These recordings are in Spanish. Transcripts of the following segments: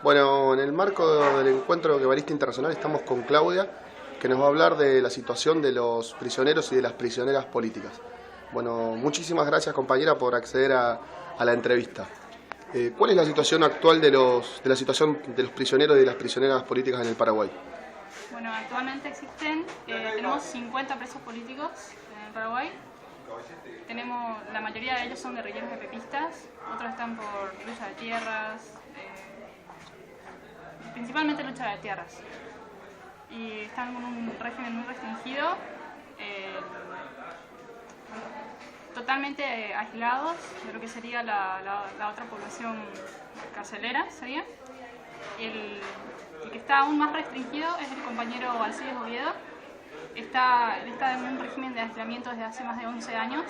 Bueno, en el marco del encuentro guevarista internacional estamos con Claudia, que nos va a hablar de la situación de los prisioneros y de las prisioneras políticas. Bueno, muchísimas gracias, compañera, por acceder a la entrevista. ¿Cuál es la situación actual de la situación de los prisioneros y de las prisioneras políticas en el Paraguay? Bueno, actualmente tenemos 50 presos políticos en el Paraguay. La mayoría de ellos son guerrilleros de pepistas, otros están por lucha de tierras, principalmente lucha de tierras. Y están con un régimen muy restringido, totalmente aislados de lo que sería la otra población carcelera, sería. El que está aún más restringido es el compañero Alcides Oviedo. Está en un régimen de aislamiento desde hace más de 11 años.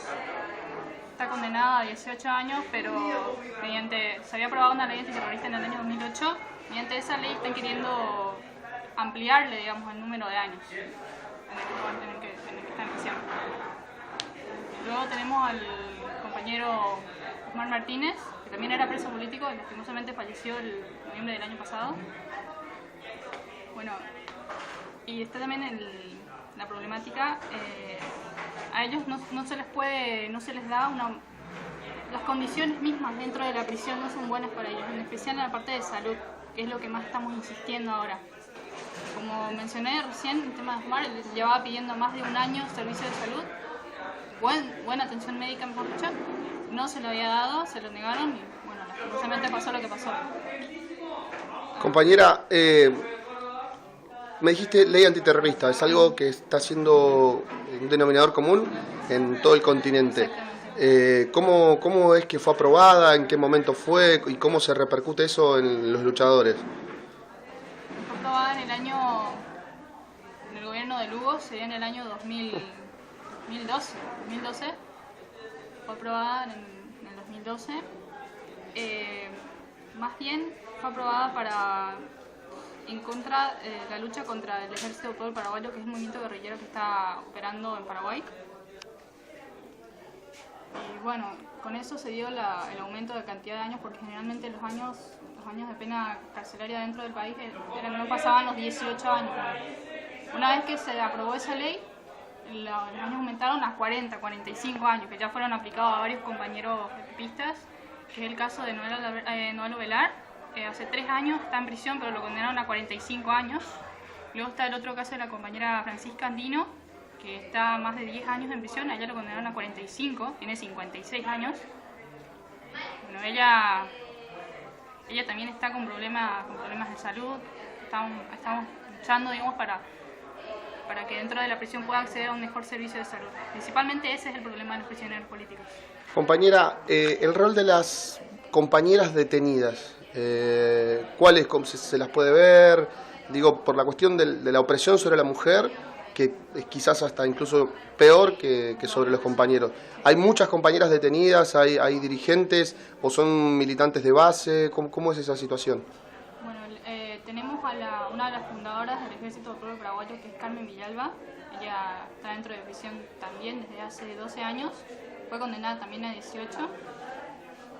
Está condenado a 18 años, pero se había aprobado una ley antiterrorista en el año 2008. Mediante esa ley están queriendo ampliarle, digamos, el número de años en el que está en prisión. Luego tenemos al compañero Osmar Martínez, que también era preso político y lastimosamente falleció el noviembre del año pasado. Bueno, y está también la problemática, a ellos no se les da las condiciones mismas dentro de la prisión no son buenas para ellos, en especial en la parte de salud, que es lo que más estamos insistiendo ahora. Como mencioné recién, el tema de Osmar, él llevaba pidiendo más de un año servicio de salud, buena atención médica, mejor dicho, no se lo había dado, se lo negaron y bueno, lastimosamente pasó lo que pasó. Compañera, me dijiste ley antiterrorista, es algo que está siendo un denominador común en todo el continente. ¿Cómo es que fue aprobada? ¿En qué momento fue? ¿Y cómo se repercute eso en los luchadores? Fue aprobada en el gobierno de Lugo, sería en el año 2012. Fue aprobada en el 2012. Más bien fue aprobada en contra la lucha contra el Ejército del Pueblo Paraguayo, que es un movimiento guerrillero que está operando en Paraguay. Y bueno, con eso se dio el aumento de cantidad de años, porque generalmente los años de pena carcelaria dentro del país no pasaban los 18 años. Una vez que se aprobó esa ley, los años aumentaron a 40, 45 años, que ya fueron aplicados a varios compañeros pistas, que es el caso de Noel Ovelar. Hace 3 años está en prisión, pero lo condenaron a 45 años. Luego está el otro caso de la compañera Francisca Andino, que está más de 10 años en prisión. A ella lo condenaron a 45, tiene 56 años. Bueno, ella también está con problemas de salud. Estamos luchando, digamos, para que dentro de la prisión pueda acceder a un mejor servicio de salud. Principalmente ese es el problema de los prisioneros políticos. Compañera, el rol de las compañeras detenidas, ¿cuáles se las puede ver? Digo, por la cuestión de la opresión sobre la mujer, que es quizás hasta incluso peor que sobre los compañeros. ¿Hay muchas compañeras detenidas? ¿Hay dirigentes o son militantes de base? ¿Cómo es esa situación? Bueno, tenemos a una de las fundadoras del Ejército del Pueblo Paraguayo, que es Carmen Villalba. Ella está dentro de prisión también desde hace 12 años. Fue condenada también a 18.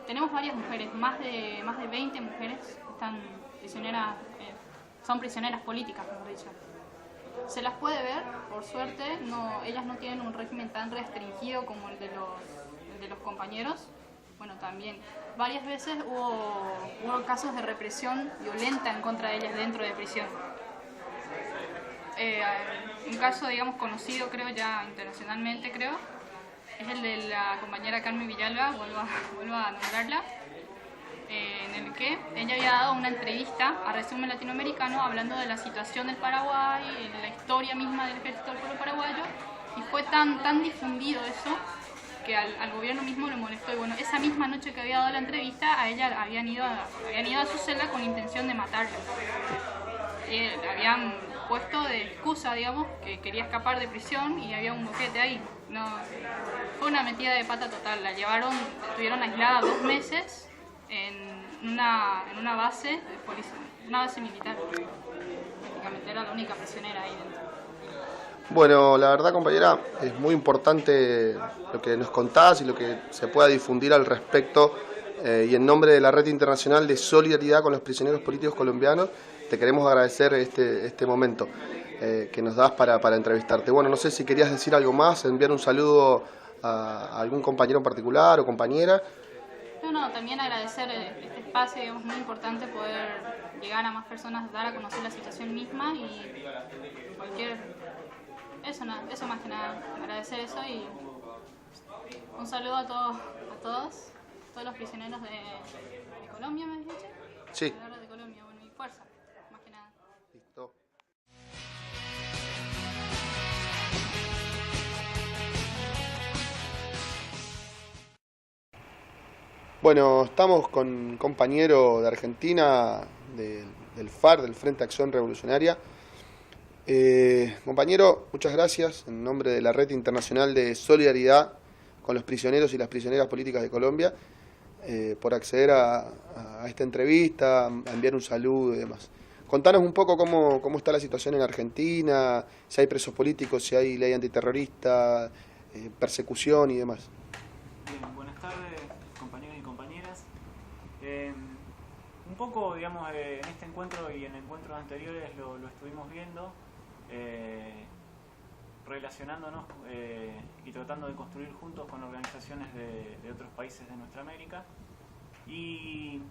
Tenemos varias mujeres, más de 20 mujeres que están prisioneras, son prisioneras políticas, mejor dicho. Se las puede ver, por suerte, ellas no tienen un régimen tan restringido como el de los compañeros. Bueno, también varias veces hubo casos de represión violenta en contra de ellas dentro de prisión. Un caso, digamos, conocido, creo, ya internacionalmente, es el de la compañera Carmen Villalba, vuelvo a nombrarla, en el que ella había dado una entrevista a Resumen Latinoamericano hablando de la situación del Paraguay, de la historia misma del Ejército del Pueblo Paraguayo, y fue tan difundido eso que al gobierno mismo le molestó. Y bueno, esa misma noche que había dado la entrevista, a ella habían ido a su celda con intención de matarla. Habían puesto de excusa, digamos, que quería escapar de prisión y había un boquete ahí. No, fue una metida de pata total. La estuvieron aislada 2 meses en una base de policía, una base militar. Prácticamente era la única prisionera ahí dentro. Bueno, la verdad, compañera, es muy importante lo que nos contás y lo que se pueda difundir al respecto y en nombre de la Red Internacional de Solidaridad con los Prisioneros Políticos Colombianos, te queremos agradecer este momento que nos das para entrevistarte. Bueno, no sé si querías decir algo más, enviar un saludo a algún compañero en particular o compañera. No, también agradecer este espacio, digamos, muy importante poder llegar a más personas, dar a conocer la situación misma y eso más que nada, agradecer eso y un saludo a todos los prisioneros de Colombia, ¿me has dicho? Sí. De Colombia, bueno, y fuerza, más que nada. Listo. Bueno, estamos con un compañero de Argentina, del FARC, del Frente Acción Revolucionaria. Compañero, muchas gracias en nombre de la Red Internacional de Solidaridad con los Prisioneros y las Prisioneras Políticas de Colombia, por acceder a esta entrevista, a enviar un saludo y demás. Contanos un poco cómo está la situación en Argentina, si hay presos políticos, si hay ley antiterrorista, persecución y demás. Bien, buenas tardes, compañeros y compañeras. Un poco, digamos, en este encuentro y en encuentros anteriores lo estuvimos viendo, relacionándonos y tratando de construir juntos con organizaciones de otros países de nuestra América. Y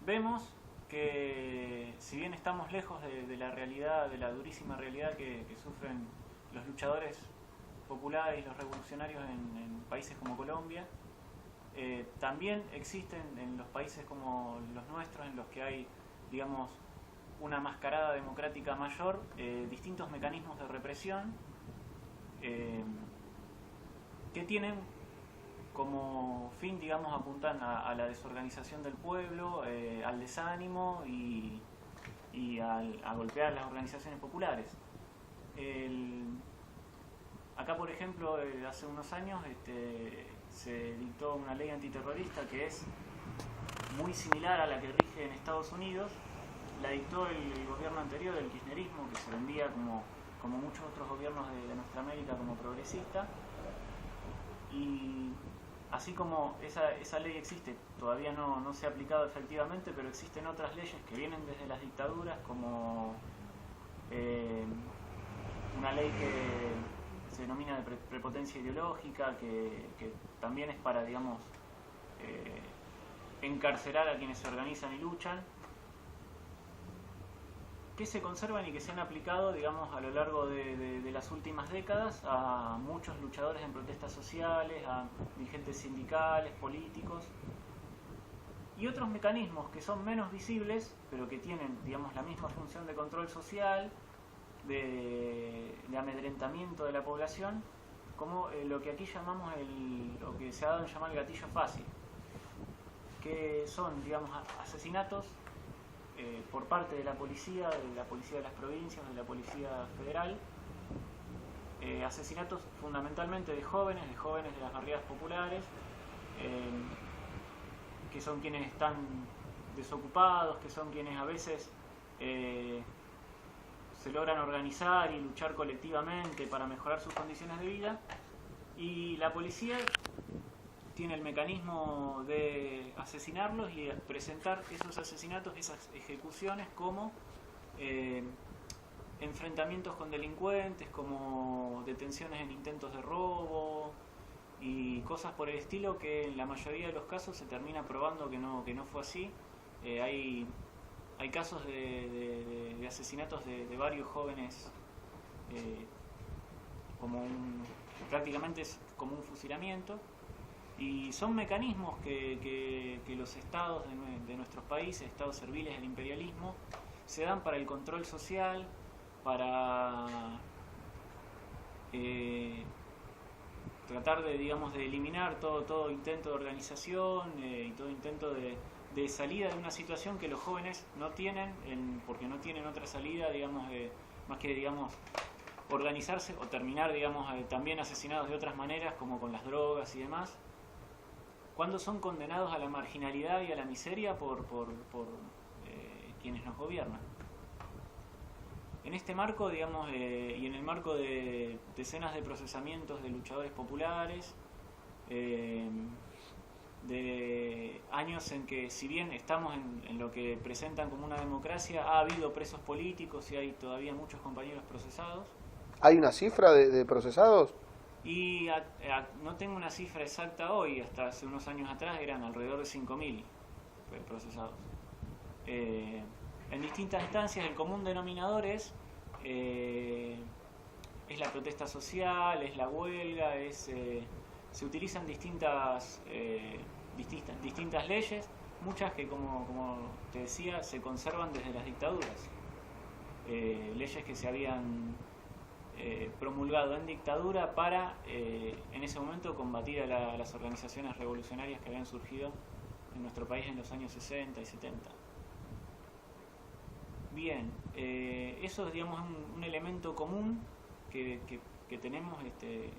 vemos que si bien estamos lejos de la realidad, de la durísima realidad que sufren los luchadores populares y los revolucionarios en países como Colombia, también existen en los países como los nuestros, en los que hay, digamos, una mascarada democrática mayor, distintos mecanismos de represión que tienen como fin, digamos, apuntan a la desorganización del pueblo, al desánimo y a golpear las organizaciones populares. Acá, por ejemplo, hace unos años se dictó una ley antiterrorista que es muy similar a la que rige en Estados Unidos. La dictó el gobierno anterior, el kirchnerismo, que se vendía como muchos otros gobiernos de nuestra América como progresista. Y así como esa ley existe, todavía no se ha aplicado efectivamente, pero existen otras leyes que vienen desde las dictaduras, como una ley que se denomina de prepotencia ideológica, que también es para, digamos, encarcelar a quienes se organizan y luchan, que se conservan y que se han aplicado, digamos, a lo largo de las últimas décadas a muchos luchadores en protestas sociales, a dirigentes sindicales, políticos, y otros mecanismos que son menos visibles, pero que tienen, digamos, la misma función de control social, de amedrentamiento de la población, como lo que aquí llamamos lo que se ha dado en llamar el gatillo fácil, que son, digamos, asesinatos por parte de la policía de las provincias, de la policía federal, asesinatos fundamentalmente de jóvenes de las barriadas populares, que son quienes están desocupados, que son quienes a veces se logran organizar y luchar colectivamente para mejorar sus condiciones de vida, y la policía tiene el mecanismo de asesinarlos y presentar esos asesinatos, esas ejecuciones, como enfrentamientos con delincuentes, como detenciones en intentos de robo y cosas por el estilo, que en la mayoría de los casos se termina probando que no fue así. Hay casos de asesinatos de varios jóvenes, prácticamente es como un fusilamiento. Y son mecanismos que los estados de nuestros países, estados serviles del imperialismo, se dan para el control social, para tratar de, digamos, de eliminar todo intento de organización y todo intento de salida de una situación que los jóvenes no tienen, porque no tienen otra salida, digamos, más que, digamos, organizarse o terminar, digamos, también asesinados de otras maneras, como con las drogas y demás, cuando son condenados a la marginalidad y a la miseria por quienes nos gobiernan. En este marco, digamos, y en el marco de decenas de procesamientos de luchadores populares, de años en que, si bien estamos en lo que presentan como una democracia, ha habido presos políticos y hay todavía muchos compañeros procesados. ¿Hay una cifra de procesados? Y no tengo una cifra exacta hoy, hasta hace unos años atrás eran alrededor de 5.000 procesados. En distintas instancias el común denominador es la protesta social, es la huelga, se utilizan distintas leyes, muchas que, como te decía, se conservan desde las dictaduras. Leyes que se habían promulgado en dictadura para, en ese momento, combatir a las organizaciones revolucionarias que habían surgido en nuestro país en los años 60 y 70. Bien, eso es, digamos, un elemento común que tenemos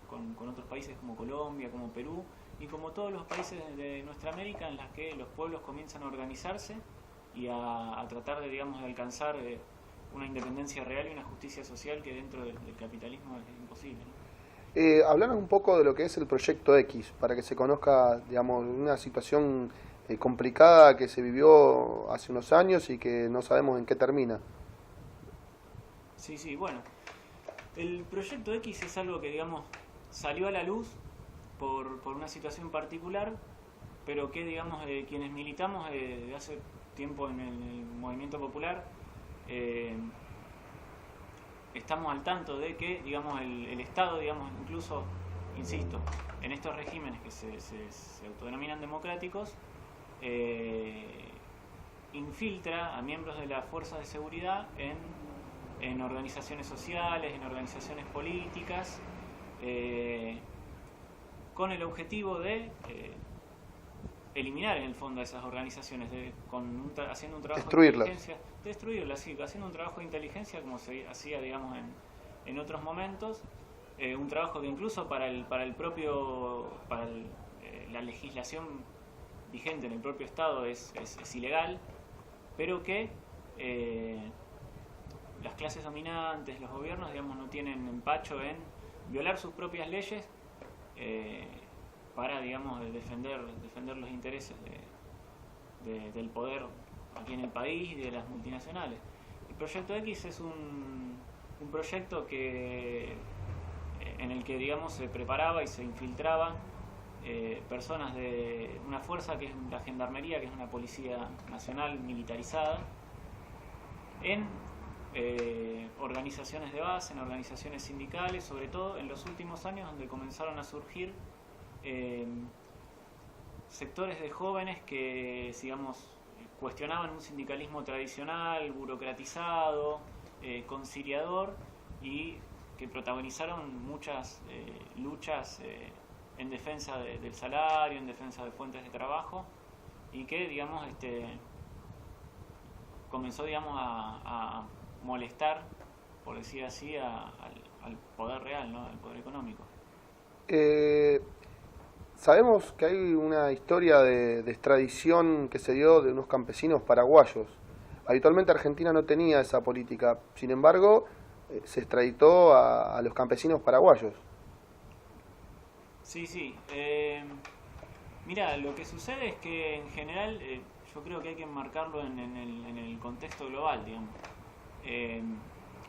con otros países como Colombia, como Perú y como todos los países de nuestra América, en las que los pueblos comienzan a organizarse y a tratar de, digamos, de alcanzar una independencia real y una justicia social que dentro del capitalismo es imposible, ¿no? Hablanos un poco de lo que es el Proyecto X, para que se conozca, digamos, una situación complicada que se vivió hace unos años y que no sabemos en qué termina. Sí, bueno. El Proyecto X es algo que, digamos, salió a la luz por una situación particular, pero que, digamos, quienes militamos de hace tiempo en el movimiento popular, estamos al tanto de que, digamos, el Estado, digamos, incluso, insisto, en estos regímenes que se autodenominan democráticos, infiltra a miembros de las fuerzas de seguridad en organizaciones sociales, en organizaciones políticas, con el objetivo de eliminar en el fondo a esas organizaciones, haciendo un trabajo de inteligencia, destruirlas, sí, haciendo un trabajo de inteligencia como se hacía, digamos, en otros momentos, un trabajo que incluso para la legislación vigente en el propio Estado es ilegal, pero que las clases dominantes, los gobiernos, digamos, no tienen empacho en violar sus propias leyes para, digamos, defender los intereses del poder aquí en el país y de las multinacionales. El Proyecto X es un proyecto en el que, digamos, se preparaba y se infiltraba personas de una fuerza que es la Gendarmería, que es una policía nacional militarizada, en organizaciones de base, en organizaciones sindicales, sobre todo en los últimos años, donde comenzaron a surgir sectores de jóvenes que, digamos, cuestionaban un sindicalismo tradicional, burocratizado, conciliador, y que protagonizaron muchas luchas en defensa del salario, en defensa de fuentes de trabajo, y que, digamos, comenzó, digamos, a molestar, por decir así, al poder real, ¿no? Al poder económico. Sabemos que hay una historia de extradición que se dio de unos campesinos paraguayos. Habitualmente Argentina no tenía esa política, sin embargo, se extraditó a los campesinos paraguayos. Sí. Mira, lo que sucede es que en general yo creo que hay que enmarcarlo en el contexto global, digamos.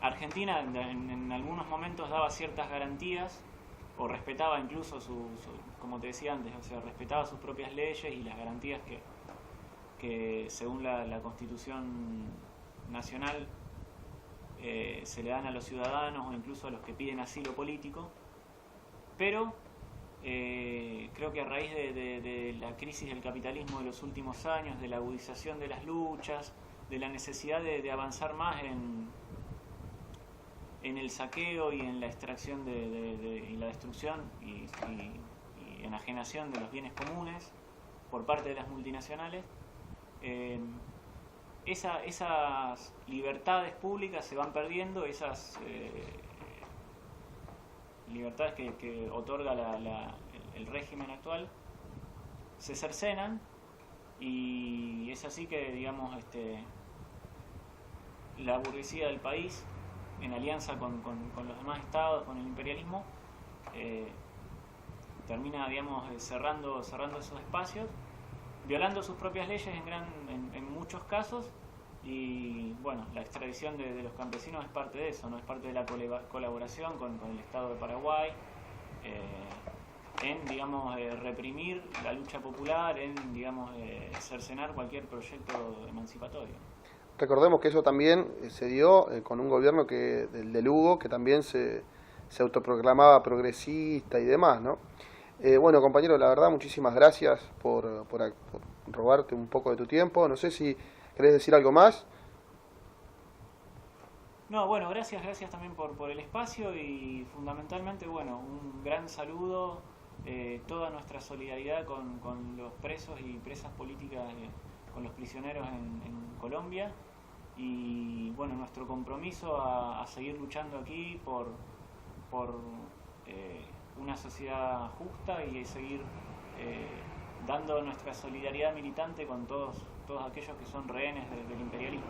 Argentina en algunos momentos daba ciertas garantías o respetaba incluso como te decía antes, o sea, respetaba sus propias leyes y las garantías que según la Constitución Nacional se le dan a los ciudadanos o incluso a los que piden asilo político, pero creo que a raíz de la crisis del capitalismo de los últimos años, de la agudización de las luchas, de la necesidad de avanzar más en el saqueo y en la extracción y la destrucción y enajenación de los bienes comunes por parte de las multinacionales, esas libertades públicas se van perdiendo, esas libertades que otorga el régimen actual se cercenan, y es así que, digamos, la burguesía del país, en alianza con los demás estados, con el imperialismo, termina, digamos, cerrando esos espacios violando sus propias leyes en muchos casos. Y bueno, la extradición de los campesinos es parte de eso, ¿no? Es parte de la colaboración con el Estado de Paraguay en, digamos, reprimir la lucha popular, en, digamos, cercenar cualquier proyecto emancipatorio. Recordemos que eso también se dio con un gobierno el de Lugo, que también se autoproclamaba progresista y demás, ¿no? Bueno, compañero, la verdad, muchísimas gracias por robarte un poco de tu tiempo. No sé si ¿querés decir algo más? No, bueno, gracias también por el espacio y fundamentalmente, bueno, un gran saludo, toda nuestra solidaridad con los presos y presas políticas, con los prisioneros en Colombia y, bueno, nuestro compromiso a seguir luchando aquí por una sociedad justa y seguir dando nuestra solidaridad militante con todos aquellos que son rehenes del imperialismo.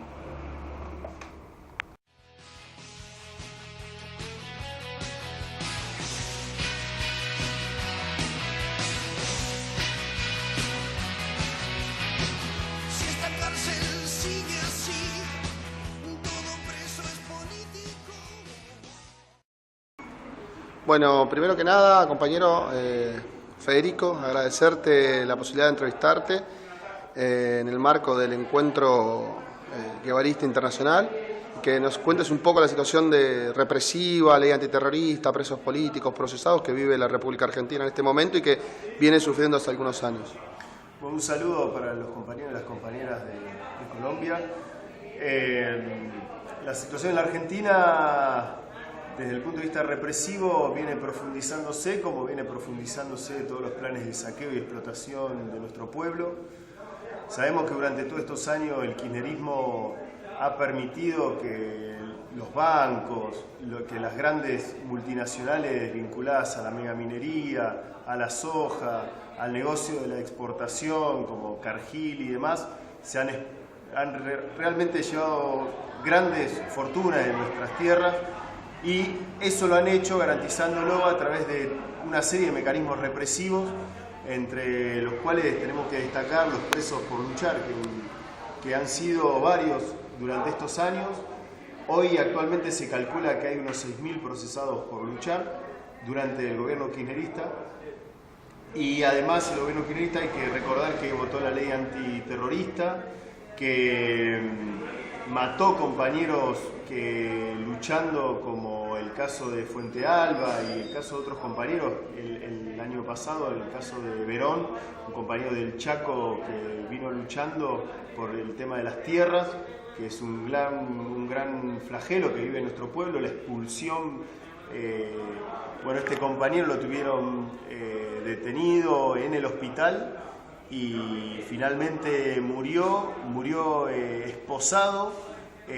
Si esta cárcel sigue así, todo preso es político. Bueno, primero que nada, compañero Federico, agradecerte la posibilidad de entrevistarte en el marco del encuentro guevarista internacional, que nos cuentes un poco la situación represiva, ley antiterrorista, presos políticos, procesados que vive la República Argentina en este momento y que viene sufriendo hace algunos años. Bueno, un saludo para los compañeros y las compañeras de Colombia. La situación en la Argentina, desde el punto de vista represivo, viene profundizándose, como viene profundizándose todos los planes de saqueo y explotación de nuestro pueblo. Sabemos que durante todos estos años el kirchnerismo ha permitido que los bancos, que las grandes multinacionales vinculadas a la megaminería, a la soja, al negocio de la exportación como Cargill y demás, han realmente llevado grandes fortunas en nuestras tierras y eso lo han hecho garantizándolo a través de una serie de mecanismos represivos, entre los cuales tenemos que destacar los presos por luchar, que han sido varios durante estos años. Hoy actualmente se calcula que hay unos 6.000 procesados por luchar durante el gobierno kirchnerista. Y además el gobierno kirchnerista, hay que recordar que votó la ley antiterrorista, que mató compañeros que luchando, como el caso de Fuente Alba y el caso de otros compañeros, el año pasado el caso de Verón, un compañero del Chaco que vino luchando por el tema de las tierras, que es un gran flagelo que vive en nuestro pueblo, la expulsión. Bueno, este compañero lo tuvieron detenido en el hospital y finalmente murió esposado,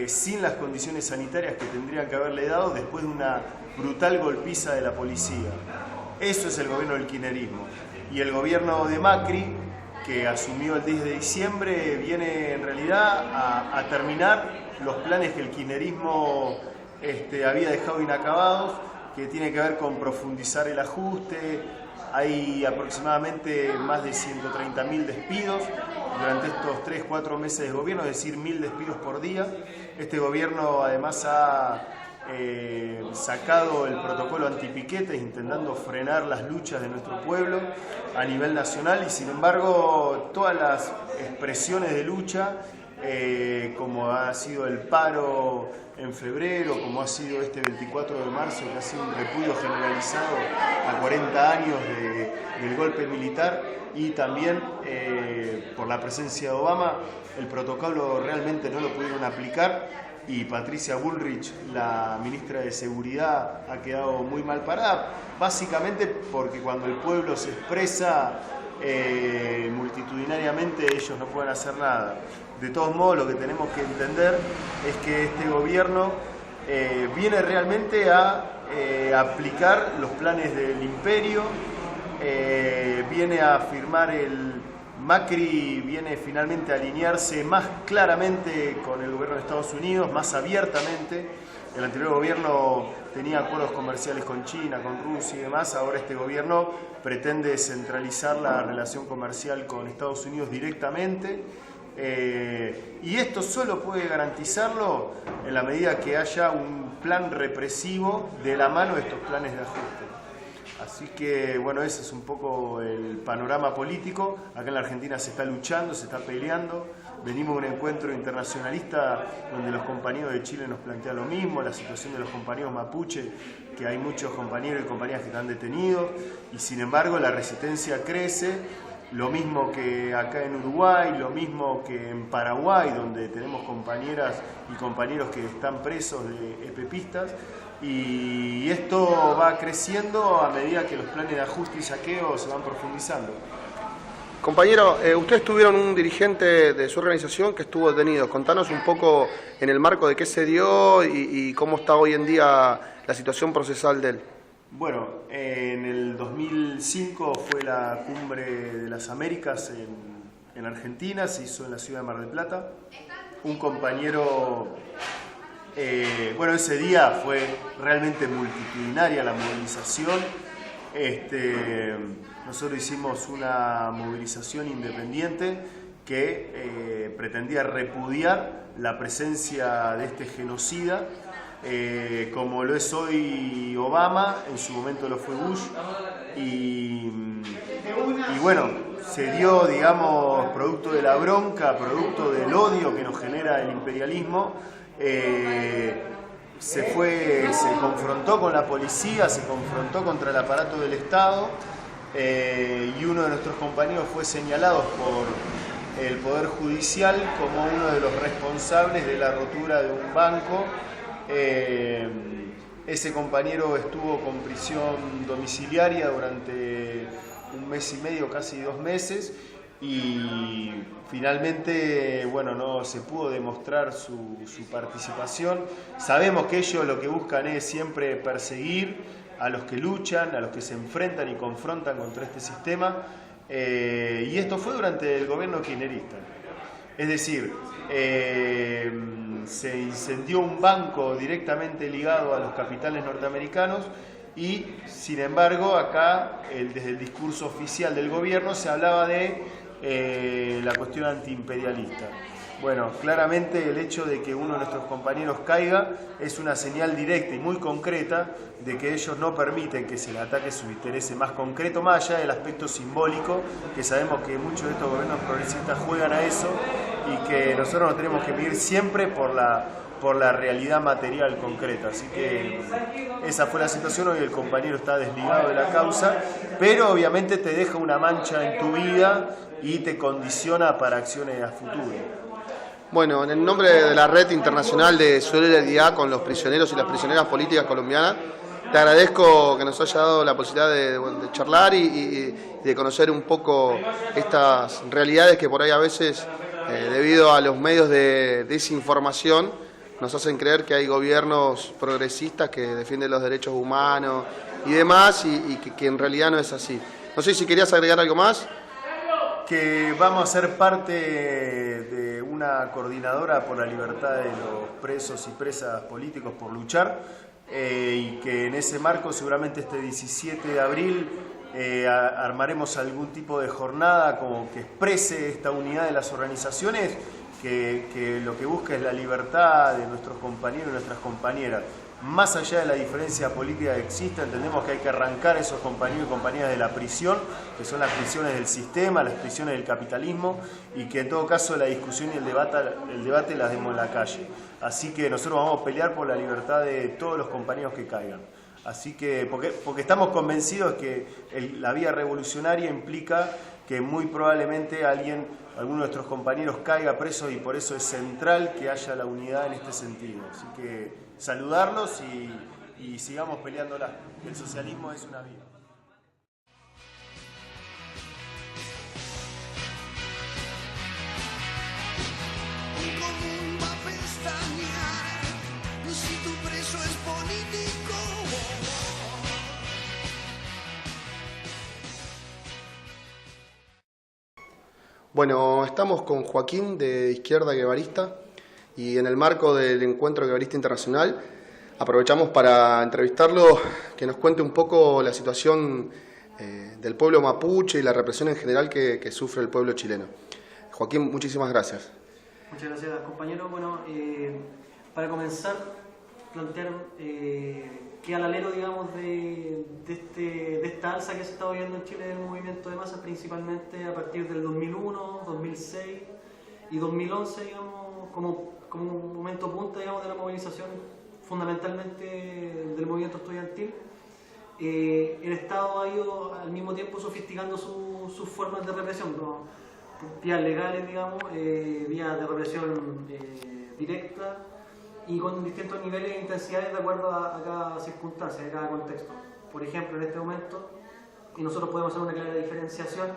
sin las condiciones sanitarias que tendrían que haberle dado después de una brutal golpiza de la policía. Eso es el gobierno del kirchnerismo. Y el gobierno de Macri, que asumió el 10 de diciembre, viene en realidad a terminar los planes que el kirchnerismo había dejado inacabados, que tiene que ver con profundizar el ajuste. Hay aproximadamente más de 130.000 despidos durante estos 3-4 meses de gobierno, es decir, 1.000 despidos por día. Este gobierno además ha sacado el protocolo antipiquetes, intentando frenar las luchas de nuestro pueblo a nivel nacional, y sin embargo todas las expresiones de lucha, como ha sido el paro en febrero, como ha sido este 24 de marzo, que ha sido un repudio generalizado a 40 años del golpe militar, y también por la presencia de Obama, el protocolo realmente no lo pudieron aplicar, y Patricia Bullrich, la ministra de Seguridad, ha quedado muy mal parada, básicamente porque cuando el pueblo se expresa multitudinariamente, ellos no pueden hacer nada. De todos modos, lo que tenemos que entender es que este gobierno viene realmente a aplicar los planes del imperio, viene a firmar Macri viene finalmente a alinearse más claramente con el gobierno de Estados Unidos, más abiertamente. El anterior gobierno tenía acuerdos comerciales con China, con Rusia y demás. Ahora este gobierno pretende centralizar la relación comercial con Estados Unidos directamente. Y esto solo puede garantizarlo en la medida que haya un plan represivo de la mano de estos planes de ajuste. Así que, bueno, ese es un poco el panorama político. Acá en la Argentina se está luchando, se está peleando. Venimos de un encuentro internacionalista donde los compañeros de Chile nos plantean lo mismo, la situación de los compañeros mapuche, que hay muchos compañeros y compañeras que están detenidos, y sin embargo la resistencia crece. Lo mismo que acá en Uruguay, lo mismo que en Paraguay, donde tenemos compañeras y compañeros que están presos de epepistas. Y esto va creciendo a medida que los planes de ajuste y saqueo se van profundizando. Compañero, ustedes tuvieron un dirigente de su organización que estuvo detenido. Contanos un poco en el marco de qué se dio y cómo está hoy en día la situación procesal de él. Bueno, en el 2005 fue la Cumbre de las Américas en Argentina, se hizo en la ciudad de Mar del Plata. Un compañero, bueno, ese día fue realmente multitudinaria la movilización. Nosotros hicimos una movilización independiente que pretendía repudiar la presencia de este genocida. Como lo es hoy Obama, en su momento lo fue Bush, y bueno, se dio, digamos, producto de la bronca, producto del odio que nos genera el imperialismo, se confrontó con la policía, se confrontó contra el aparato del Estado, y uno de nuestros compañeros fue señalado por el Poder Judicial como uno de los responsables de la rotura de un banco. Ese compañero estuvo con prisión domiciliaria durante 1 mes y medio, casi 2 meses, y finalmente, bueno, no se pudo demostrar su participación. Sabemos que ellos lo que buscan es siempre perseguir a los que luchan, a los que se enfrentan y confrontan contra este sistema, y esto fue durante el gobierno kirchnerista. Es decir, se incendió un banco directamente ligado a los capitales norteamericanos y, sin embargo, acá, desde el discurso oficial del gobierno, se hablaba de la cuestión antiimperialista. Bueno, claramente el hecho de que uno de nuestros compañeros caiga es una señal directa y muy concreta de que ellos no permiten que se le ataque su interés más concreto, más allá del aspecto simbólico, que sabemos que muchos de estos gobiernos progresistas juegan a eso, y que nosotros nos tenemos que medir siempre por la realidad material concreta. Así que esa fue la situación. Hoy el compañero está desligado de la causa, pero obviamente te deja una mancha en tu vida y te condiciona para acciones a futuro. Bueno, en el nombre de la Red Internacional de Solidaridad con los Prisioneros y las Prisioneras Políticas Colombianas, te agradezco que nos haya dado la posibilidad de charlar y de conocer un poco estas realidades que por ahí a veces, debido a los medios de desinformación, nos hacen creer que hay gobiernos progresistas que defienden los derechos humanos y demás, y que en realidad no es así. No sé si querías agregar algo más. Que vamos a ser parte de una coordinadora por la libertad de los presos y presas políticos por luchar, y que en ese marco seguramente este 17 de abril armaremos algún tipo de jornada como que exprese esta unidad de las organizaciones que lo que busca es la libertad de nuestros compañeros y nuestras compañeras. Más allá de la diferencia política que existe, entendemos que hay que arrancar a esos compañeros y compañeras de la prisión, que son las prisiones del sistema, las prisiones del capitalismo, y que en todo caso la discusión y el debate las demos en la calle. Así que nosotros vamos a pelear por la libertad de todos los compañeros que caigan. Así que, porque estamos convencidos que la vía revolucionaria implica que muy probablemente alguno de nuestros compañeros caiga preso, y por eso es central que haya la unidad en este sentido. Así que saludarlos y sigamos peleándola. El socialismo es una vía. Un común va a pestañear si tu preso es político. Bueno, estamos con Joaquín de Izquierda Guevarista, y en el marco del Encuentro Guevarista Internacional Aprovechamos para entrevistarlo, que nos cuente un poco la situación del pueblo mapuche y la represión en general que sufre el pueblo chileno. Joaquín, muchísimas gracias. Muchas gracias, compañero. Bueno, para comenzar, plantear que al alero, digamos, de esta alza que se está viendo en Chile del movimiento de masas, principalmente a partir del 2001, 2006 y 2011, digamos, como un momento punta, digamos, de la movilización, fundamentalmente del movimiento estudiantil, el Estado ha ido al mismo tiempo sofisticando sus formas de represión, ¿no? Vías legales, digamos, vías de represión directa y con distintos niveles de intensidades de acuerdo a cada circunstancia, a cada contexto. Por ejemplo, en este momento, y nosotros podemos hacer una clara diferenciación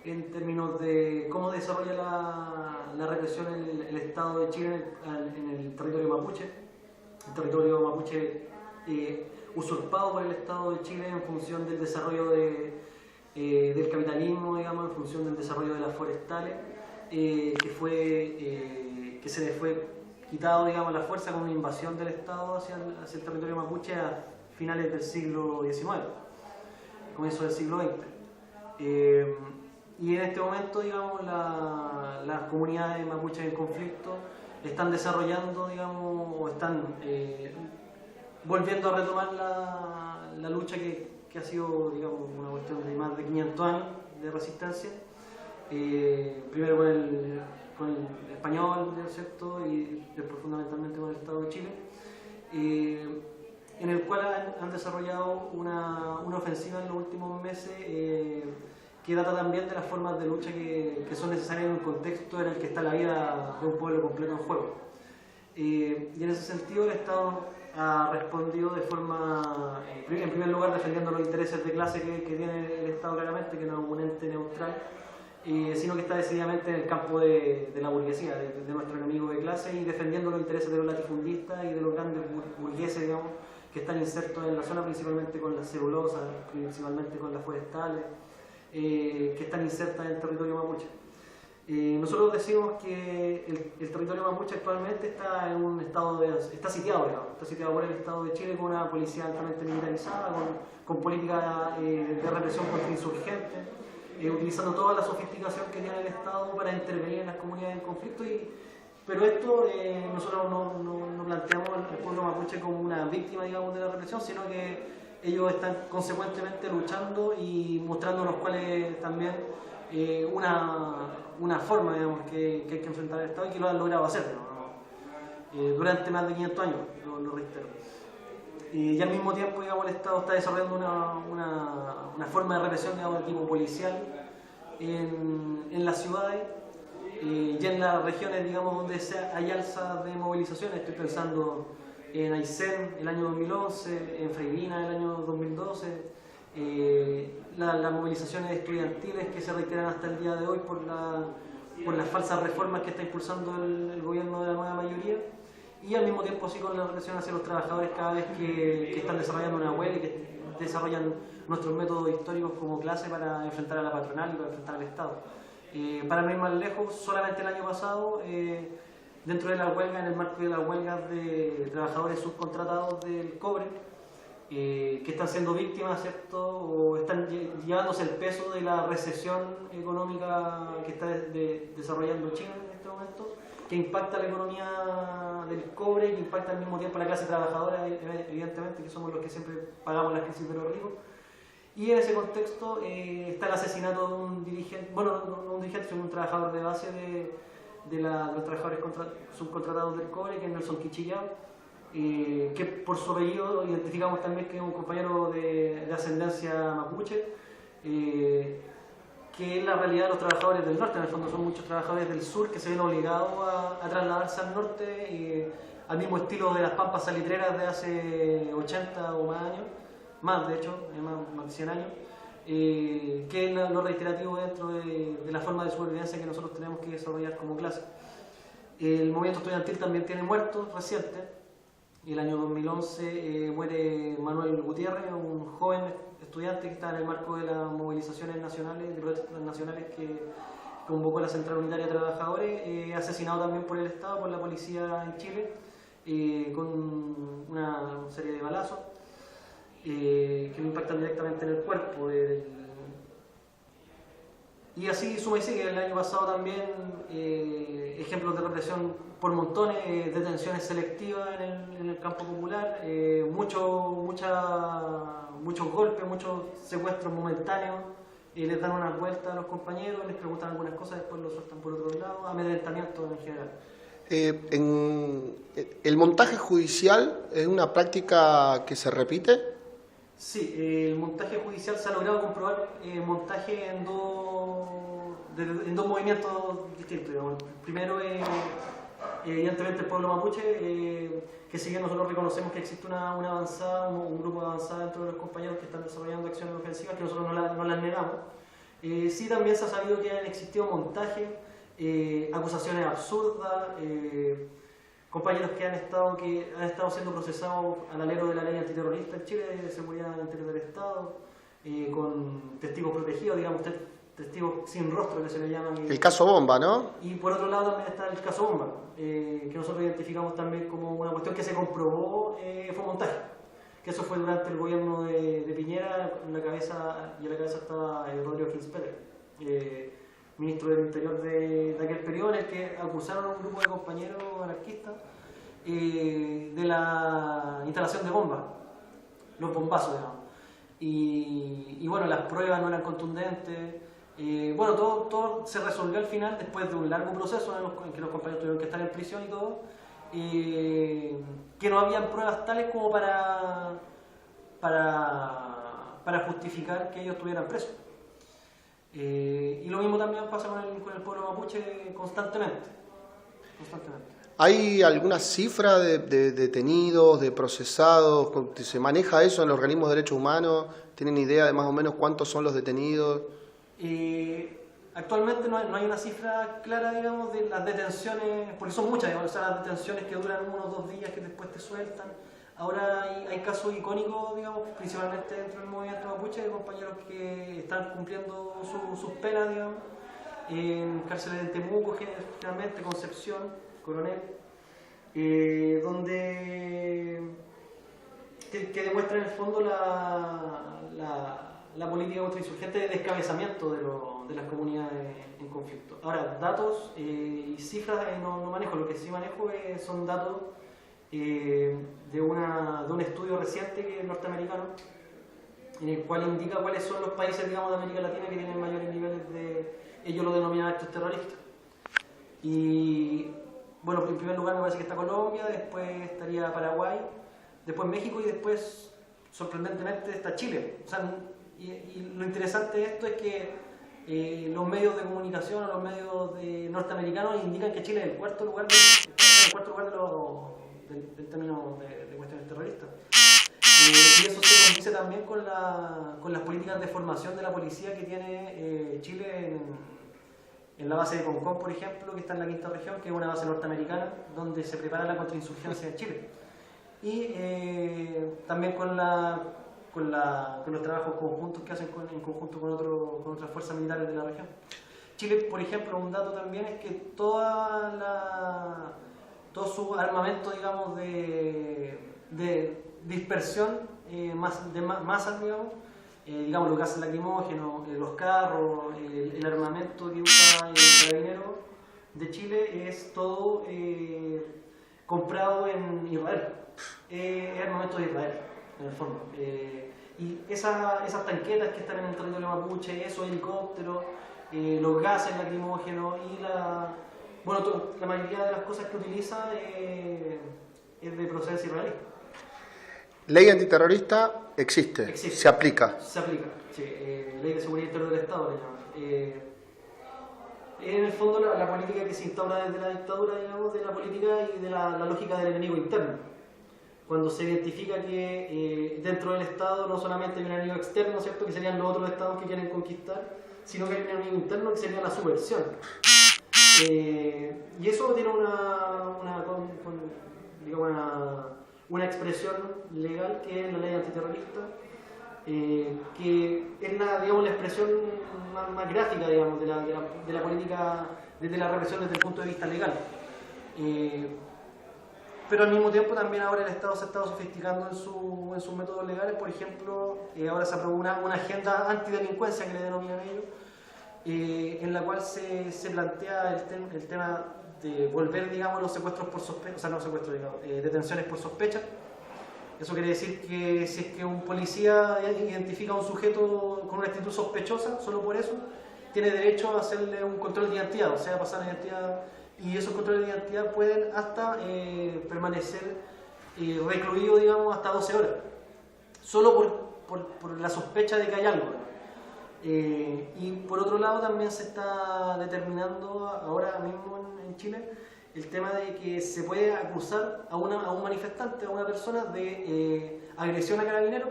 en términos de cómo desarrolla la represión el Estado de Chile en el territorio mapuche. El territorio mapuche usurpado por el Estado de Chile en función del desarrollo del capitalismo, digamos, en función del desarrollo de las forestales, que se le fue quitado, digamos, la fuerza con una invasión del Estado hacia el territorio mapuche a finales del siglo XIX, comienzo del siglo XX. Y en este momento, digamos, las comunidades mapuches en conflicto están desarrollando, digamos, o están volviendo a retomar la lucha que ha sido, digamos, una cuestión de más de 500 años de resistencia, primero con el español, ¿cierto? Y después fundamentalmente con el Estado de Chile, en el cual han desarrollado una ofensiva en los últimos meses que data también de las formas de lucha que son necesarias en un contexto en el que está la vida de un pueblo completo en juego. Y en ese sentido el Estado ha respondido de forma, en primer lugar, defendiendo los intereses de clase que tiene el Estado claramente, que no es un ente neutral, sino que está decididamente en el campo de la burguesía, de nuestro enemigo de clase, y defendiendo los intereses de los latifundistas y de los grandes burgueses, digamos, que están insertos en la zona, principalmente con las celulosas, principalmente con las forestales, que están insertas en el territorio mapuche. Nosotros decimos que el territorio mapuche actualmente está en un estado está sitiado, digamos, está sitiado por el Estado de Chile con una policía altamente militarizada, con políticas de represión contra insurgentes, utilizando toda la sofisticación que tiene el Estado para intervenir en las comunidades en conflicto. Pero esto nosotros no planteamos al pueblo mapuche como una víctima, digamos, de la represión, sino que ellos están consecuentemente luchando y mostrándonos cuál es también una forma, digamos, que hay que enfrentar al Estado y que lo han logrado hacer, ¿no? Durante más de 500 años, lo reitero. Y al mismo tiempo, digamos, el Estado está desarrollando una forma de represión, digamos, de tipo policial en las ciudades y en las regiones, digamos, donde hay alza de movilizaciones. Estoy pensando en Aysén el año 2011, en Freirina el año 2012, las movilizaciones estudiantiles que se reiteran hasta el día de hoy por las falsas reformas que está impulsando el gobierno de la nueva mayoría, y al mismo tiempo sí con la represión hacia los trabajadores cada vez que están desarrollando una huelga y que desarrollan nuestros métodos históricos como clase para enfrentar a la patronal y para enfrentar al Estado. Para no ir más lejos, solamente el año pasado, dentro de la huelga, en el marco de las huelgas de trabajadores subcontratados del cobre, que están siendo víctimas, ¿cierto? O están llevándose el peso de la recesión económica que está desarrollando China en este momento, que impacta la economía del cobre y que impacta al mismo tiempo la clase trabajadora, evidentemente, que somos los que siempre pagamos la crisis de los ricos. Y en ese contexto está el asesinato de un dirigente, bueno, no un dirigente, sino un trabajador de base de los trabajadores subcontratados del cobre, que es Nelson Quichillao, que por su apellido identificamos también que es un compañero de ascendencia mapuche, que es la realidad de los trabajadores del norte. En el fondo son muchos trabajadores del sur que se ven obligados a trasladarse al norte, al mismo estilo de las pampas salitreras de hace 80 o más años, más de hecho, más de 100 años, que es lo reiterativo dentro de la forma de supervivencia que nosotros tenemos que desarrollar como clase. El movimiento estudiantil también tiene muertos recientes. El año 2011 muere Manuel Gutiérrez, un joven estudiante que está en el marco de las movilizaciones nacionales, de protestas nacionales que convocó la Central Unitaria de Trabajadores, asesinado también por el Estado, por la policía en Chile, con una serie de balazos que lo impactan directamente en el cuerpo. Y así suma y sigue. El año pasado también ejemplos de represión por montones, detenciones selectivas en el campo popular, muchos golpes, muchos secuestros momentáneos. Les dan unas vueltas a los compañeros, les preguntan algunas cosas, después los sueltan por otro lado, amedrentamiento en general. ¿El montaje judicial es una práctica que se repite? Sí, el montaje judicial se ha logrado comprobar montaje en dos movimientos distintos. Digamos. Primero, evidentemente, el pueblo mapuche, que si bien nosotros reconocemos que existe una avanzada, un grupo de avanzada dentro de los compañeros que están desarrollando acciones ofensivas, que nosotros no las negamos. Sí, también se ha sabido que han existido montajes, acusaciones absurdas, compañeros que han estado siendo procesados al alero de la ley antiterrorista en Chile, de seguridad interior del Estado, con testigos protegidos, digamos, testigos sin rostro que se le llaman. El caso Bomba, ¿no? Y por otro lado también está el caso Bomba, que nosotros identificamos también como una cuestión que se comprobó fue montaje. Que eso fue durante el gobierno de Piñera, y a la cabeza estaba Rodrigo Ginspeter, ministro del Interior de aquel periodo, en el que acusaron a un grupo de compañeros anarquistas de la instalación de bombas, los bombazos, digamos. Y bueno, las pruebas no eran contundentes. Bueno, todo se resolvió al final después de un largo proceso en que los compañeros tuvieron que estar en prisión y todo, que no habían pruebas tales como para justificar que ellos estuvieran presos. Y lo mismo también pasa con el pueblo mapuche constantemente. ¿Hay alguna cifra de detenidos, de procesados? ¿Se maneja eso en los organismos de derechos humanos? ¿Tienen idea de más o menos cuántos son los detenidos? Actualmente no hay una cifra clara, digamos, de las detenciones, porque son muchas, digamos, o sea, las detenciones que duran 1 o 2 días que después te sueltan. Ahora hay casos icónicos, digamos, principalmente dentro del movimiento mapuche, de compañeros que están cumpliendo sus penas, digamos, en cárceles de Temuco, generalmente, Concepción, Coronel, donde que demuestran en el fondo la política contrainsurgente de descabezamiento de las comunidades en conflicto. Ahora, datos y cifras no manejo, lo que sí manejo son datos de un estudio reciente que es norteamericano, en el cual indica cuáles son los países, digamos, de América Latina que tienen mayores niveles ellos lo denominan actos terroristas. Y bueno, en primer lugar me parece que está Colombia, después estaría Paraguay, después México y después, sorprendentemente, está Chile. O sea, y lo interesante de esto es que los medios de comunicación o los medios norteamericanos indican que Chile es el cuarto lugar del término de cuestiones terroristas. Y eso se condice también con las políticas de formación de la policía que tiene Chile en la base de Concón, por ejemplo, que está en la quinta región, que es una base norteamericana, donde se prepara la contrainsurgencia en Chile. Y también con los trabajos conjuntos que hacen en conjunto con otras fuerzas militares de la región. Chile, por ejemplo, un dato también es que todo su armamento, digamos, de dispersión, de masas, digamos, los gases lacrimógenos, los carros, el armamento que usa el carabinero de Chile es todo comprado en Israel. Es armamento de Israel, en el fondo. Y esas tanquetas que están en el territorio mapuche, esos helicópteros, los gases lacrimógenos y la mayoría de las cosas que utiliza es de procedencia israelí. Ley antiterrorista existe, se aplica. Se aplica, sí. Ley de seguridad interior del Estado, le llaman. En el fondo la política que se instaura desde la dictadura, digamos, de la política y de la lógica del enemigo interno. Cuando se identifica que dentro del Estado no solamente hay un enemigo externo, ¿cierto?, que serían los otros estados que quieren conquistar, sino que hay un enemigo interno que sería la subversión. Y eso tiene una expresión legal que es la ley antiterrorista, que es la expresión más gráfica, digamos, de la política, desde la represión desde el punto de vista legal. pero al mismo tiempo también ahora el Estado se ha estado sofisticando en sus métodos legales. Por ejemplo, ahora se aprobó una agenda antidelincuencia, que le denominan ellos, en la cual se plantea el tema de volver, digamos, los secuestros por sospecha, o sea, no secuestros, digamos, detenciones por sospecha. Eso quiere decir que si es que un policía identifica a un sujeto con una actitud sospechosa, solo por eso, tiene derecho a hacerle un control de identidad, o sea, pasar la identidad, y esos controles de identidad pueden hasta permanecer recluidos, digamos, hasta 12 horas, solo por la sospecha de que hay algo. Y por otro lado también se está determinando ahora mismo en Chile el tema de que se puede acusar a un manifestante, a una persona de agresión a carabineros,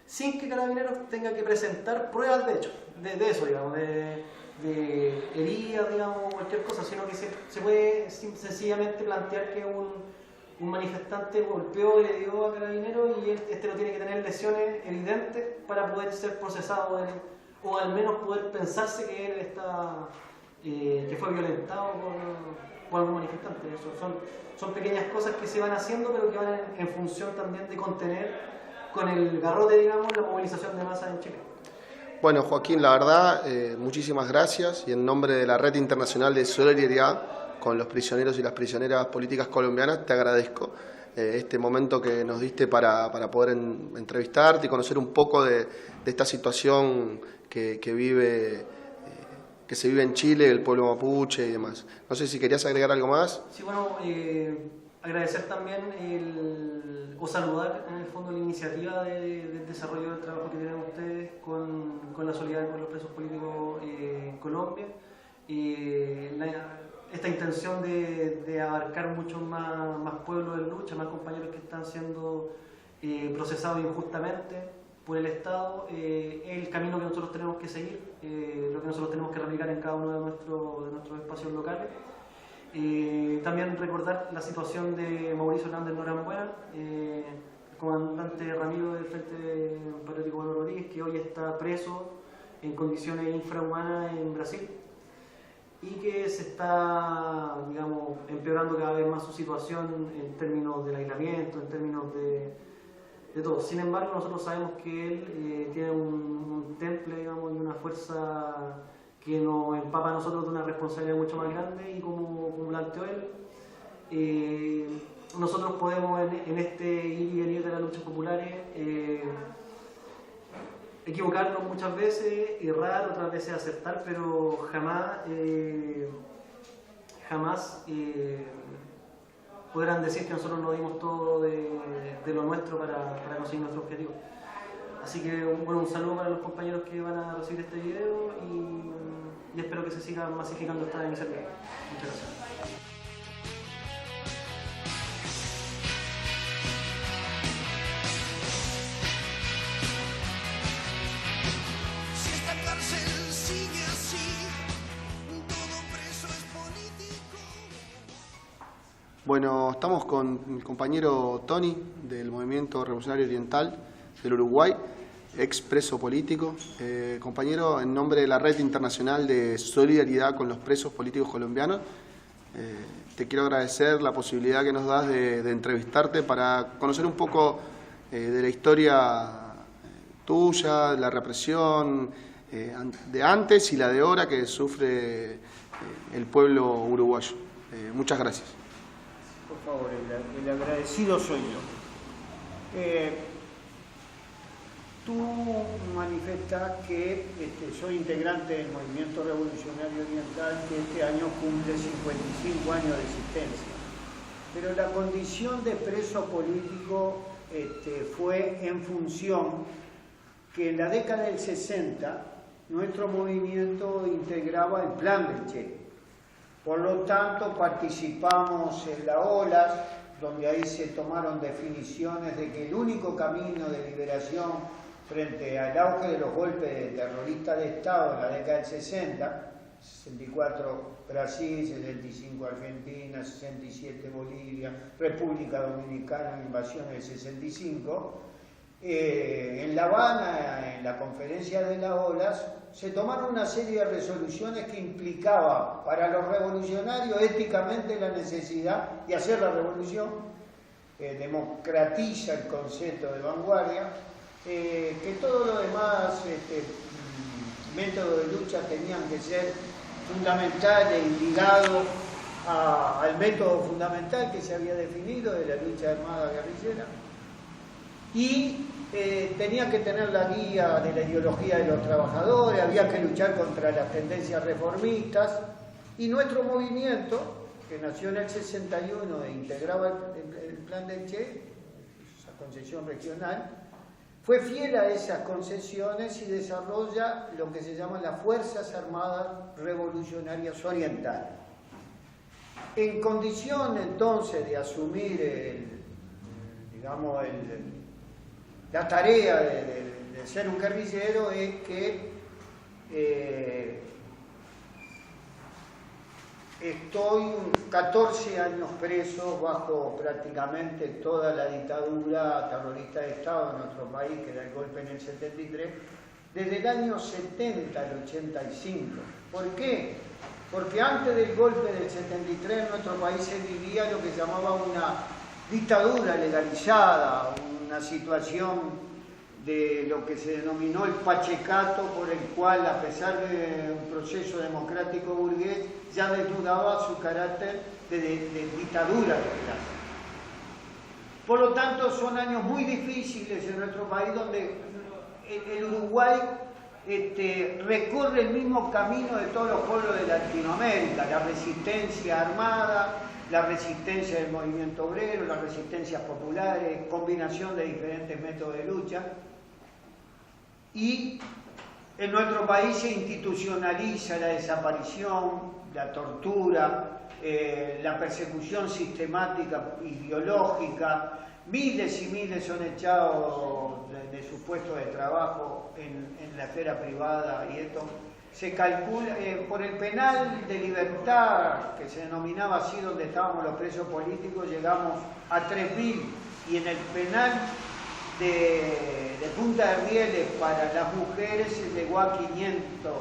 sin que carabineros tenga que presentar pruebas de hecho, de eso, digamos, de heridas, digamos, cualquier cosa, sino que se puede sencillamente plantear que un manifestante golpeó y le dio a carabineros y este no tiene que tener lesiones evidentes para poder ser procesado o al menos poder pensarse que él que fue violentado por algún manifestante. Eso son pequeñas cosas que se van haciendo, pero que van en función también de contener con el garrote, digamos, la movilización de masa en Chile. Bueno, Joaquín, la verdad, muchísimas gracias, y en nombre de la Red Internacional de Solidaridad con los prisioneros y las prisioneras políticas colombianas, te agradezco este momento que nos diste para poder entrevistarte y conocer un poco de esta situación que se vive en Chile, el pueblo mapuche y demás. No sé si querías agregar algo más. Sí, bueno, agradecer también o saludar en el fondo la iniciativa del desarrollo del trabajo que tienen ustedes con la solidaridad con los presos políticos en Colombia. Esta intención de abarcar muchos más pueblos en lucha, más compañeros que están siendo procesados injustamente por el Estado, el camino que nosotros tenemos que seguir, lo que nosotros tenemos que replicar en cada uno de nuestros espacios locales. También recordar la situación de Mauricio Hernández Norambuena, el comandante Ramiro del Frente Patriótico Manuel Rodríguez, que hoy está preso en condiciones infrahumanas en Brasil y que se está, digamos, empeorando cada vez más su situación en términos del aislamiento, en términos de todo. Sin embargo, nosotros sabemos que él tiene un temple, digamos, y una fuerza que nos empapa a nosotros de una responsabilidad mucho más grande, y como planteó él, nosotros podemos en este ir y venir de las luchas populares equivocarnos muchas veces, errar, otras veces aceptar, pero jamás podrán decir que nosotros no dimos todo de lo nuestro para conseguir nuestro objetivo. Así que un saludo para los compañeros que van a recibir este video y espero que se siga masificando esta iniciativa. Muchas gracias. Si esta cárcel sigue así, todo preso es político. Bueno, estamos con mi compañero Tony del Movimiento Revolucionario Oriental del Uruguay, ex preso político. Compañero, en nombre de la Red Internacional de Solidaridad con los Presos Políticos Colombianos, te quiero agradecer la posibilidad que nos das de entrevistarte para conocer un poco de la historia tuya, de la represión de antes y la de ahora que sufre el pueblo uruguayo. Muchas gracias. Por favor, el agradecido soy yo. Tú manifestas que soy integrante del Movimiento Revolucionario Oriental, que este año cumple 55 años de existencia. Pero la condición de preso político fue en función que en la década del 60 nuestro movimiento integraba el Plan del Che. Por lo tanto, participamos en la OLAS, donde ahí se tomaron definiciones de que el único camino de liberación frente al auge de los golpes terroristas de Estado en la década del 60, 64 Brasil, 65 Argentina, 67 Bolivia, República Dominicana, invasión del 65, en La Habana, en la conferencia de la OLAS, se tomaron una serie de resoluciones que implicaban para los revolucionarios éticamente la necesidad de hacer la revolución democratiza el concepto de vanguardia, que todo lo demás métodos de lucha tenían que ser fundamentales y ligados al método fundamental que se había definido de la lucha armada guerrillera, y tenía que tener la guía de la ideología de los trabajadores, había que luchar contra las tendencias reformistas, y nuestro movimiento, que nació en el 61 e integraba el plan del Che, esa concesión regional, fue fiel a esas concesiones y desarrolla lo que se llaman las Fuerzas Armadas Revolucionarias Orientales. En condición entonces de asumir la tarea de ser un guerrillero es que estoy 14 años preso bajo prácticamente toda la dictadura terrorista de Estado en nuestro país, que da el golpe en el 73, desde el año 70 al 85. ¿Por qué? Porque antes del golpe del 73 en nuestro país se vivía lo que se llamaba una dictadura legalizada, una situación de lo que se denominó el pachecato, por el cual, a pesar de un proceso democrático burgués, ya desnudaba su carácter de dictadura de clase. Por lo tanto, son años muy difíciles en nuestro país, donde el Uruguay recorre el mismo camino de todos los pueblos de Latinoamérica: la resistencia armada, la resistencia del movimiento obrero, las resistencias populares, combinación de diferentes métodos de lucha. Y en nuestro país se institucionaliza la desaparición, la tortura, la persecución sistemática ideológica. Miles y miles son echados de sus puestos de trabajo en la esfera privada, y esto se calcula por el penal de libertad, que se denominaba así, donde estábamos los presos políticos, llegamos a 3.000, y en el penal de Punta de Rieles para las mujeres se llegó a 500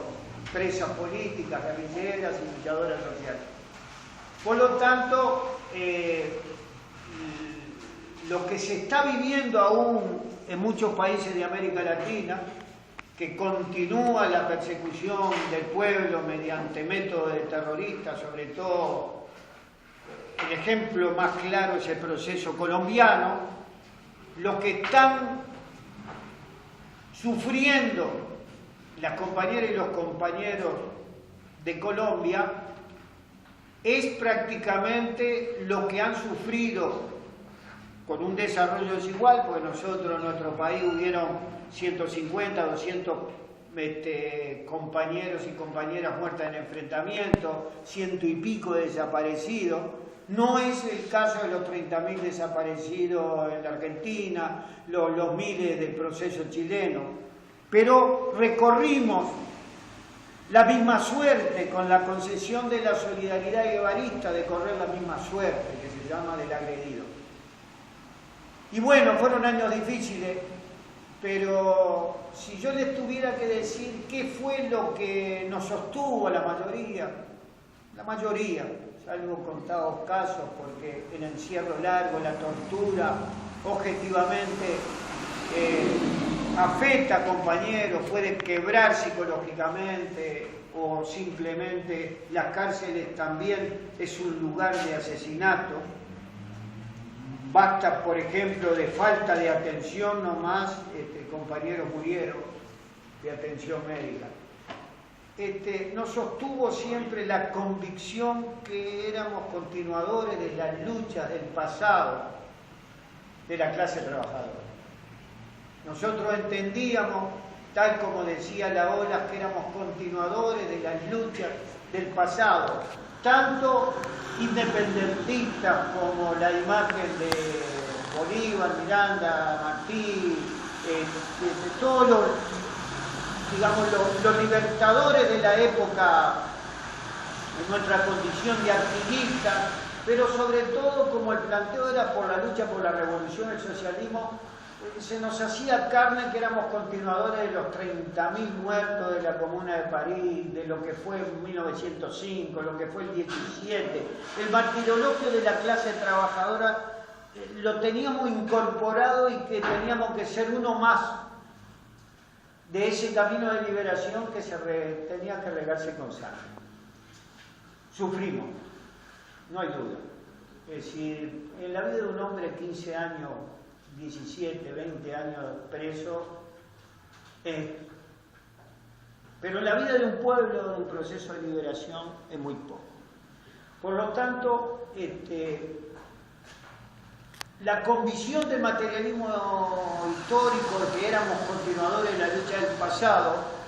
presas políticas, guerrilleras y luchadoras sociales. Por lo tanto, lo que se está viviendo aún en muchos países de América Latina, que continúa la persecución del pueblo mediante métodos de terroristas, sobre todo el ejemplo más claro es el proceso colombiano. Lo que están sufriendo las compañeras y los compañeros de Colombia es prácticamente lo que han sufrido, con un desarrollo desigual, porque nosotros en nuestro país hubieron 150, 200 compañeros y compañeras muertas en enfrentamiento, 100 y pico desaparecidos. No es el caso de los 30.000 desaparecidos en la Argentina, los miles del proceso chileno, pero recorrimos la misma suerte, con la concesión de la solidaridad guevarista, de correr la misma suerte, que se llama del agredido. Y bueno, fueron años difíciles, pero si yo les tuviera que decir qué fue lo que nos sostuvo a la mayoría, salvo contados casos, porque el encierro largo, la tortura, objetivamente afecta a compañeros, puede quebrar psicológicamente, o simplemente las cárceles también es un lugar de asesinato. Basta, por ejemplo, de falta de atención nomás, compañeros murieron de atención médica. Nos sostuvo siempre la convicción que éramos continuadores de las luchas del pasado de la clase trabajadora. Nosotros entendíamos, tal como decía la Ola, que éramos continuadores de las luchas del pasado, tanto independentistas como la imagen de Bolívar, Miranda, Martí, de todos los libertadores de la época, en nuestra condición de activistas, pero sobre todo, como el planteo era por la lucha por la revolución, el socialismo, se nos hacía carne que éramos continuadores de los 30.000 muertos de la Comuna de París, de lo que fue 1905, lo que fue el 17, el martirologio de la clase trabajadora lo teníamos incorporado y que teníamos que ser uno más de ese camino de liberación que tenía que regarse con sangre. Sufrimos, no hay duda. Es decir, en la vida de un hombre 15 años, 17, 20 años preso, pero en la vida de un pueblo, de un proceso de liberación, es muy poco. Por lo tanto, la convicción del materialismo histórico, de que éramos continuadores de la lucha del pasado,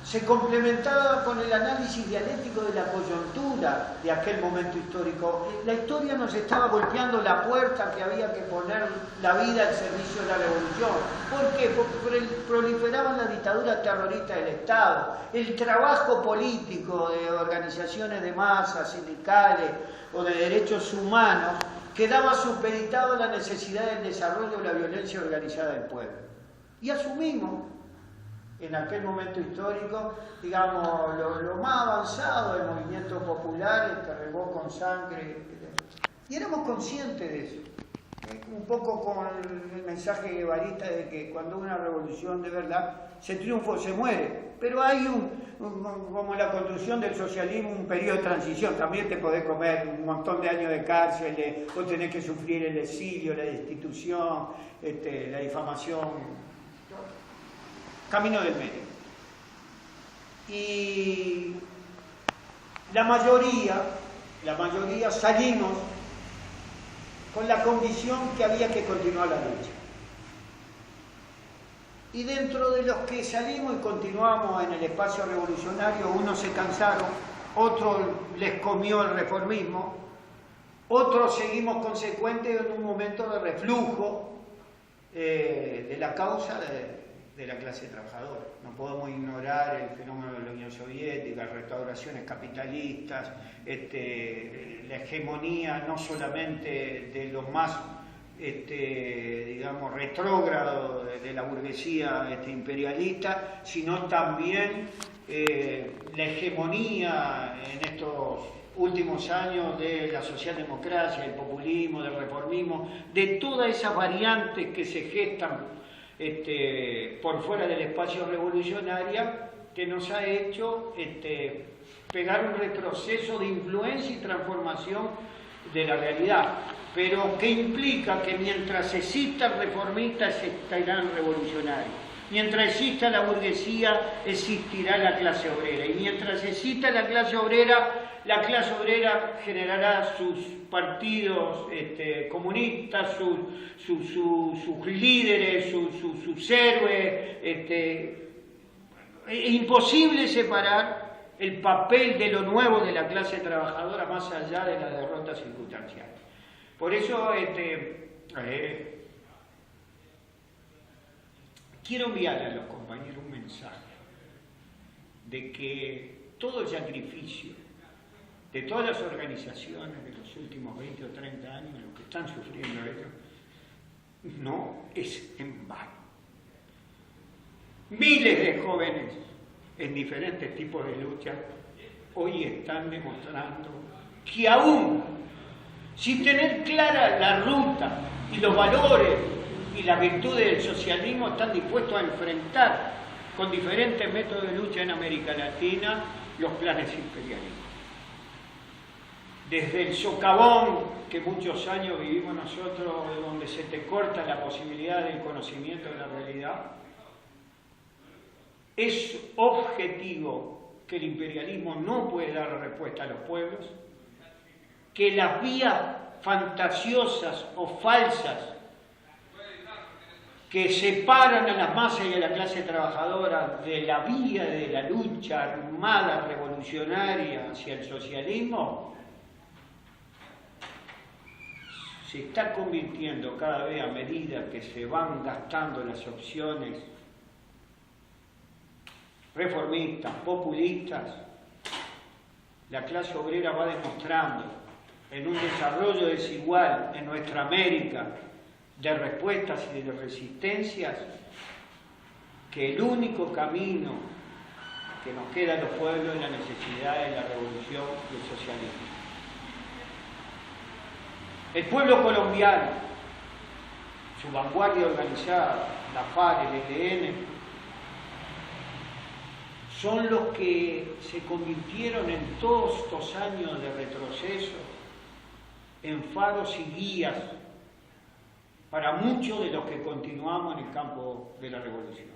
se complementaba con el análisis dialéctico de la coyuntura de aquel momento histórico. La historia nos estaba golpeando la puerta que había que poner la vida al servicio de la revolución. ¿Por qué? Porque proliferaban las dictaduras terroristas del Estado, el trabajo político de organizaciones de masas, sindicales o de derechos humanos, quedaba supeditado a la necesidad del desarrollo de la violencia organizada del pueblo. Y asumimos en aquel momento histórico, digamos, lo más avanzado del movimiento popular, que regó con sangre, y éramos conscientes de eso. Un poco con el mensaje guevarista de que cuando hay una revolución de verdad, se triunfa o se muere. Pero hay como la construcción del socialismo, un periodo de transición. También te podés comer un montón de años de cárcel, vos tenés que sufrir el exilio, la destitución, la difamación. Camino del medio. Y la mayoría salimos con la convicción que había que continuar la lucha. Y dentro de los que salimos y continuamos en el espacio revolucionario, unos se cansaron, otros les comió el reformismo, otros seguimos consecuentes en un momento de reflujo de la causa de la clase trabajadora. No podemos ignorar el fenómeno de la Unión Soviética, las restauraciones capitalistas, la hegemonía no solamente de los más, digamos, retrógrados de la burguesía imperialista, sino también la hegemonía en estos últimos años de la socialdemocracia, del populismo, del reformismo, de todas esas variantes que se gestan por fuera del espacio revolucionario, que nos ha hecho pegar un retroceso de influencia y transformación de la realidad, pero que implica que mientras existan reformistas existirán revolucionarios, mientras exista la burguesía existirá la clase obrera, y mientras exista la clase obrera generará sus partidos comunistas, sus líderes, sus héroes. Es imposible separar el papel de lo nuevo de la clase trabajadora más allá de la derrota circunstancial. Por eso quiero enviar a los compañeros un mensaje de que todo el sacrificio de todas las organizaciones de los últimos 20 o 30 años, lo que están sufriendo ellos, no es en vano. Miles de jóvenes en diferentes tipos de lucha hoy están demostrando que aún sin tener clara la ruta y los valores y las virtudes del socialismo, están dispuestos a enfrentar con diferentes métodos de lucha en América Latina los planes imperialistas. Desde el socavón que muchos años vivimos nosotros, donde se te corta la posibilidad del conocimiento de la realidad, es objetivo que el imperialismo no puede dar respuesta a los pueblos, que las vías fantasiosas o falsas que separan a las masas y a la clase trabajadora de la vía de la lucha armada revolucionaria hacia el socialismo, se está convirtiendo cada vez, a medida que se van gastando las opciones reformistas, populistas, la clase obrera va demostrando en un desarrollo desigual en nuestra América de respuestas y de resistencias, que el único camino que nos queda a los pueblos es la necesidad de la revolución y el socialismo. El pueblo colombiano, su vanguardia organizada, la FARC, el ELN, son los que se convirtieron en todos estos años de retroceso en faros y guías para muchos de los que continuamos en el campo de la revolución.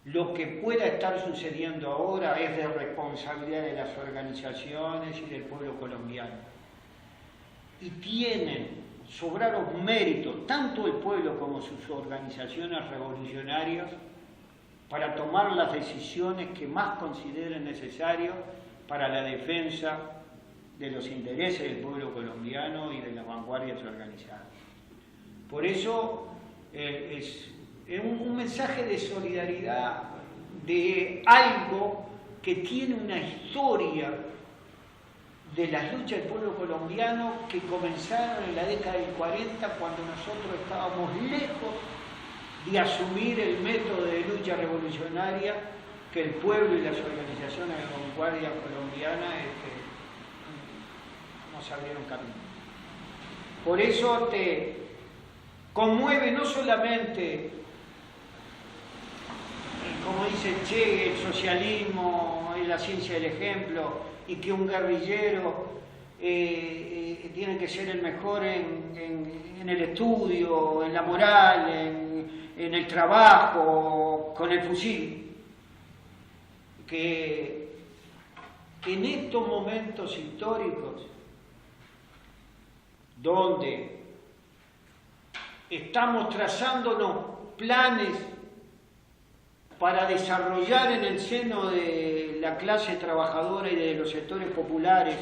Lo que pueda estar sucediendo ahora es de responsabilidad de las organizaciones y del pueblo colombiano. Y sobraron méritos, tanto el pueblo como sus organizaciones revolucionarias, para tomar las decisiones que más consideren necesarias para la defensa de los intereses del pueblo colombiano y de las vanguardias organizadas. Por eso es un mensaje de solidaridad, de algo que tiene una historia de las luchas del pueblo colombiano que comenzaron en la década del 40, cuando nosotros estábamos lejos de asumir el método de lucha revolucionaria que el pueblo y las organizaciones de vanguardia colombiana nos abrieron camino. Por eso te conmueve no solamente, como dice Che, el socialismo es la ciencia del ejemplo y que un guerrillero tiene que ser el mejor en el estudio, en la moral, en el trabajo, con el fusil. Que en estos momentos históricos, donde estamos trazándonos planes para desarrollar en el seno de la clase trabajadora y de los sectores populares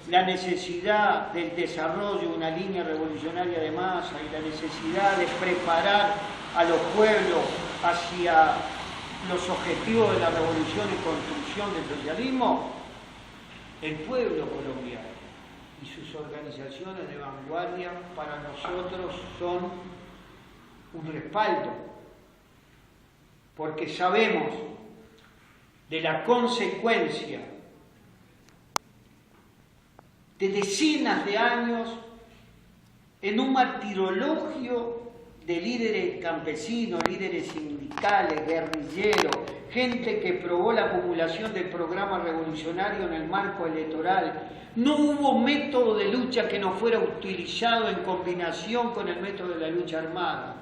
la necesidad del desarrollo de una línea revolucionaria de masa y la necesidad de preparar a los pueblos hacia los objetivos de la revolución y construcción del socialismo, el pueblo colombiano y sus organizaciones de vanguardia para nosotros son un respaldo, porque sabemos de la consecuencia de decenas de años en un martirologio de líderes campesinos, líderes sindicales, guerrilleros, gente que probó la acumulación del programa revolucionario en el marco electoral. No hubo método de lucha que no fuera utilizado en combinación con el método de la lucha armada.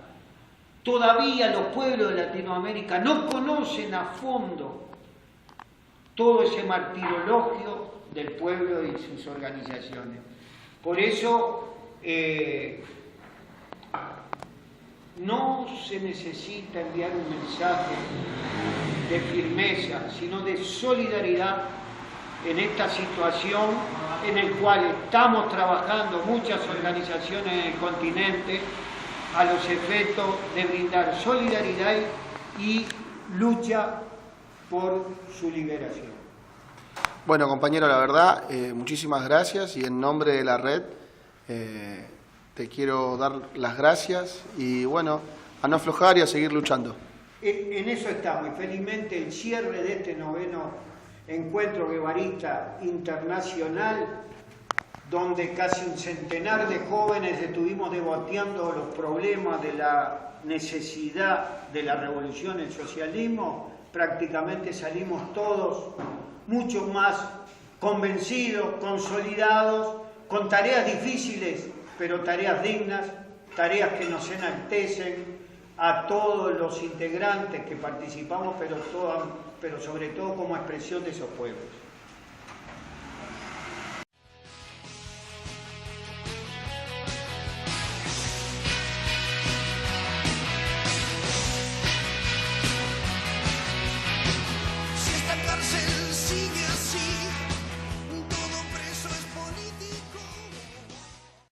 Todavía los pueblos de Latinoamérica no conocen a fondo todo ese martirologio del pueblo y sus organizaciones. Por eso no se necesita enviar un mensaje de firmeza, sino de solidaridad en esta situación en el cual estamos trabajando muchas organizaciones en el continente a los efectos de brindar solidaridad y lucha por su liberación. Bueno, compañero, la verdad, muchísimas gracias y en nombre de la red te quiero dar las gracias y bueno, a no aflojar y a seguir luchando. En eso estamos y felizmente el cierre de este 9º encuentro guevarista internacional, donde casi un centenar de jóvenes estuvimos debatiendo los problemas de la necesidad de la revolución, el socialismo, prácticamente salimos todos mucho más convencidos, consolidados, con tareas difíciles, pero tareas dignas, tareas que nos enaltecen a todos los integrantes que participamos, pero sobre todo como expresión de esos pueblos.